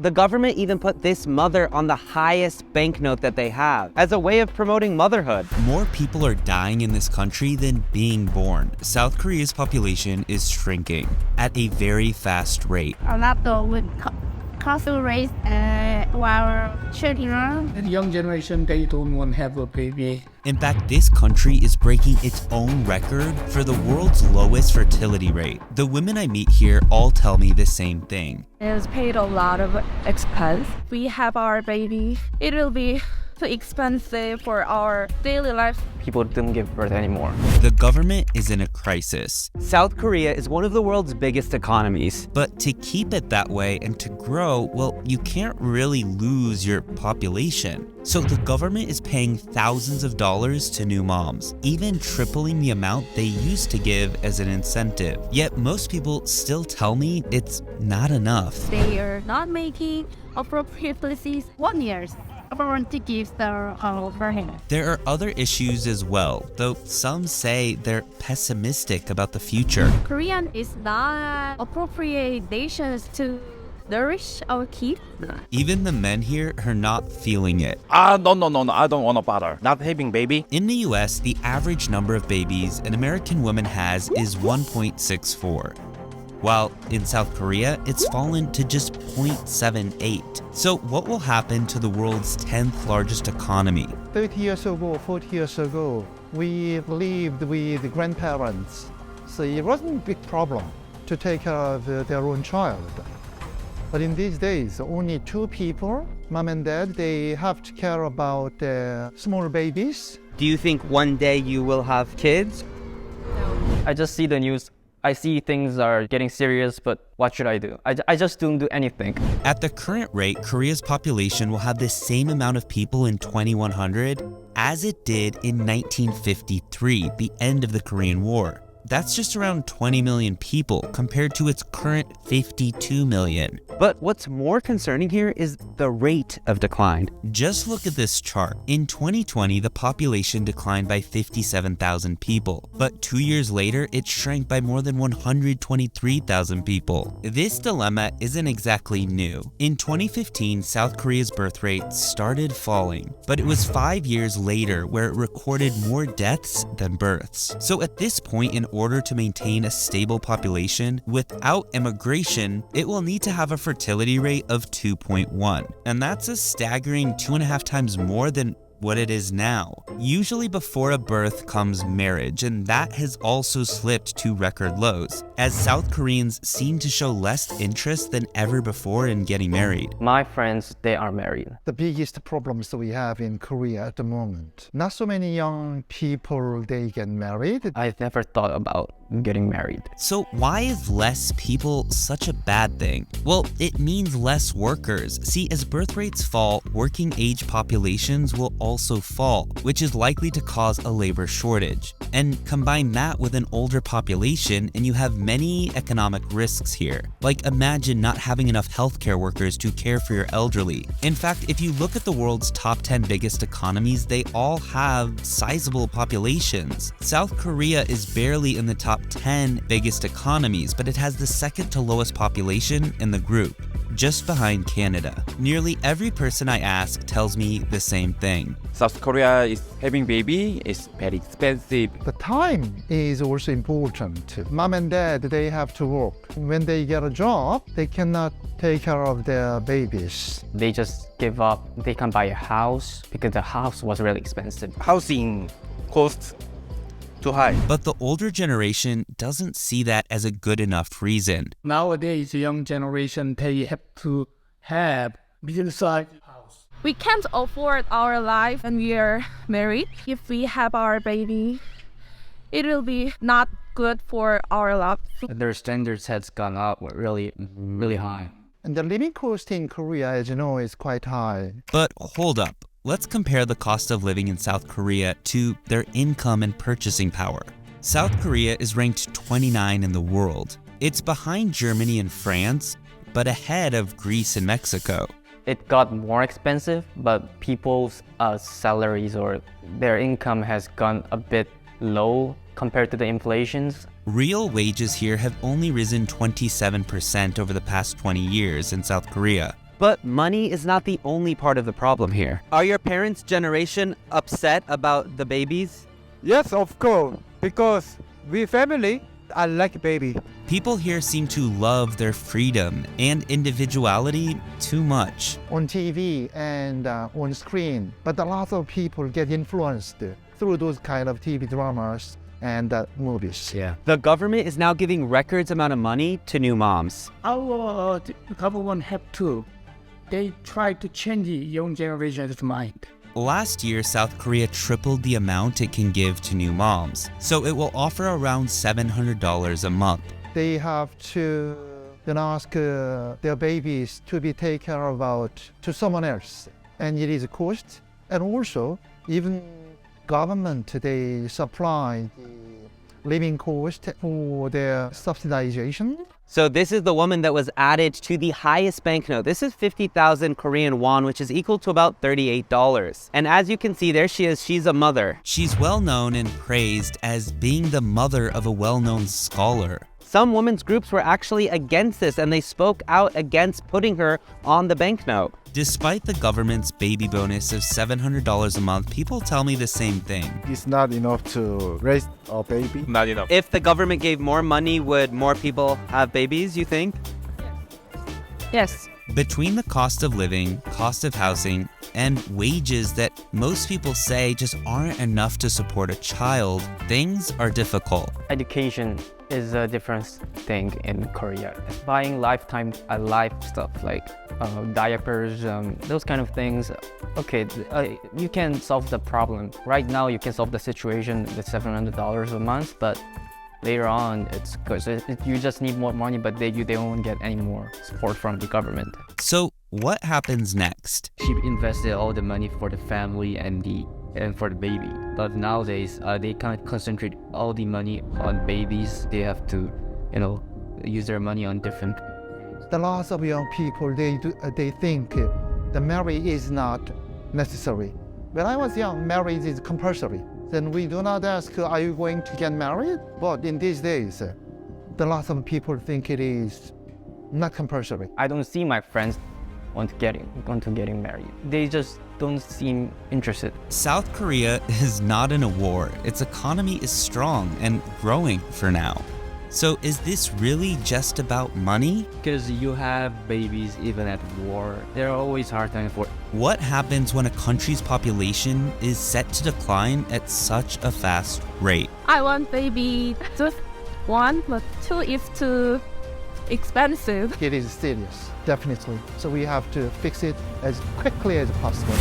The government even put this mother on the highest banknote that they have as a way of promoting motherhood. More people are dying in this country than being born. South Korea's population is shrinking at a very fast rate. A lot of cultural race our children. The young generation, they don't want to have a baby. In fact, this country is breaking its own record for the world's lowest fertility rate. The women I meet here all tell me the same thing. It's paid a lot of expense. We have our baby. It will be too expensive for our daily life. People don't give birth anymore. The government is in a crisis. South Korea is one of the world's biggest economies. But to keep it that way and to grow, well, you can't really lose your population. So the government is paying thousands of dollars to new moms, even tripling the amount they used to give as an incentive. Yet most people still tell me it's not enough. They are not making appropriate policies. 1 year. Government gives their overhead. There are other issues as well, though some say they're pessimistic about the future. Korean is not appropriate nations to nourish our kids. Even the men here are not feeling it. No, I don't want to bother. Not having baby. In the US, the average number of babies an American woman has is 1.64. While in South Korea, it's fallen to just 0.78. So what will happen to the world's 10th largest economy? 30 years ago, 40 years ago, we lived with grandparents. So it wasn't a big problem to take care of their own child. But in these days, only 2 people, mom and dad, they have to care about small babies. Do you think one day you will have kids? I just see the news. I see things are getting serious, but what should I do? I just don't do anything. At the current rate, Korea's population will have the same amount of people in 2100 as it did in 1953, the end of the Korean War. That's just around 20 million people compared to its current 52 million. But what's more concerning here is the rate of decline. Just look at this chart. In 2020, the population declined by 57,000 people, but 2 years later, it shrank by more than 123,000 people. This dilemma isn't exactly new. In 2015, South Korea's birth rate started falling, but it was 5 years later where it recorded more deaths than births. So at this point, in order to maintain a stable population without immigration, it will need to have a fertility rate of 2.1. And that's a staggering 2.5 times more than what it is now. Usually before a birth comes marriage, and that has also slipped to record lows, as South Koreans seem to show less interest than ever before in getting married. My friends, they are married. The biggest problems we have in Korea at the moment. Not so many young people, they get married. I've never thought about getting married. So why is less people such a bad thing? Well, it means less workers. See, as birth rates fall, working age populations will also fall, which is likely to cause a labor shortage. And combine that with an older population and you have many economic risks here. Like imagine not having enough healthcare workers to care for your elderly. In fact, if you look at the world's top 10 biggest economies, they all have sizable populations. South Korea is barely in the top 10 biggest economies, but it has the second to lowest population in the group, just behind Canada. Nearly every person I ask tells me the same thing. South Korea is having baby is very expensive. The time is also important. Mom and dad, they have to work. When they get a job, they cannot take care of their babies. They just give up. They can't buy a house because the house was really expensive. Housing cost too high. But the older generation doesn't see that as a good enough reason. Nowadays, young generation, they have to have middle-sized house. We can't afford our life when we are married. If we have our baby, it will be not good for our life. Their standards has gone up really high. And the living cost in Korea, as you know, is quite high. But hold up. Let's compare the cost of living in South Korea to their income and purchasing power. South Korea is ranked 29 in the world. It's behind Germany and France, but ahead of Greece and Mexico. It got more expensive, but people's salaries or their income has gone a bit low compared to the inflations. Real wages here have only risen 27% over the past 20 years in South Korea. But money is not the only part of the problem here. Are your parents' generation upset about the babies? Yes, of course, because we family, I like baby. People here seem to love their freedom and individuality too much. On TV and on screen, but a lot of people get influenced through those kind of TV dramas and movies. Yeah. The government is now giving records amount of money to new moms. Our government have to. They try to change the young generation's mind. Last year, South Korea tripled the amount it can give to new moms, so it will offer around $700 a month. They have to ask their babies to be taken care about to someone else, and it is a cost. And also, even government, they supply the living cost for their subsidization. So this is the woman that was added to the highest banknote. This is 50,000 Korean won, which is equal to about $38. And as you can see, there she is. She's a mother. She's well known and praised as being the mother of a well-known scholar. Some women's groups were actually against this, and they spoke out against putting her on the banknote. Despite the government's baby bonus of $700 a month, people tell me the same thing. It's not enough to raise a baby. Not enough. If the government gave more money, would more people have babies, you think? Yes. Between the cost of living, cost of housing, and wages that most people say just aren't enough to support a child, things are difficult. Education is a different thing in Korea. Buying lifetime life stuff like diapers, those kind of things. Okay, you can solve the problem. Right now, you can solve the situation with $700 a month, but later on, it's because you just need more money, but they don't get any more support from the government. So what happens next? She invested all the money for the family and for the baby. But nowadays, they can't concentrate all the money on babies. They have to, use their money on different. The lots of young people, they think the marriage is not necessary. When I was young, marriage is compulsory. Then we do not ask, are you going to get married? But in these days, the lots of people think it is not compulsory. I don't see my friends want to getting married. They just don't seem interested. South Korea is not in a war. Its economy is strong and growing for now. So is this really just about money? Because you have babies even at war. There are always hard times for. What happens when a country's population is set to decline at such a fast rate? I want baby just one, but two is too expensive. It is serious, definitely. So we have to fix it as quickly as possible.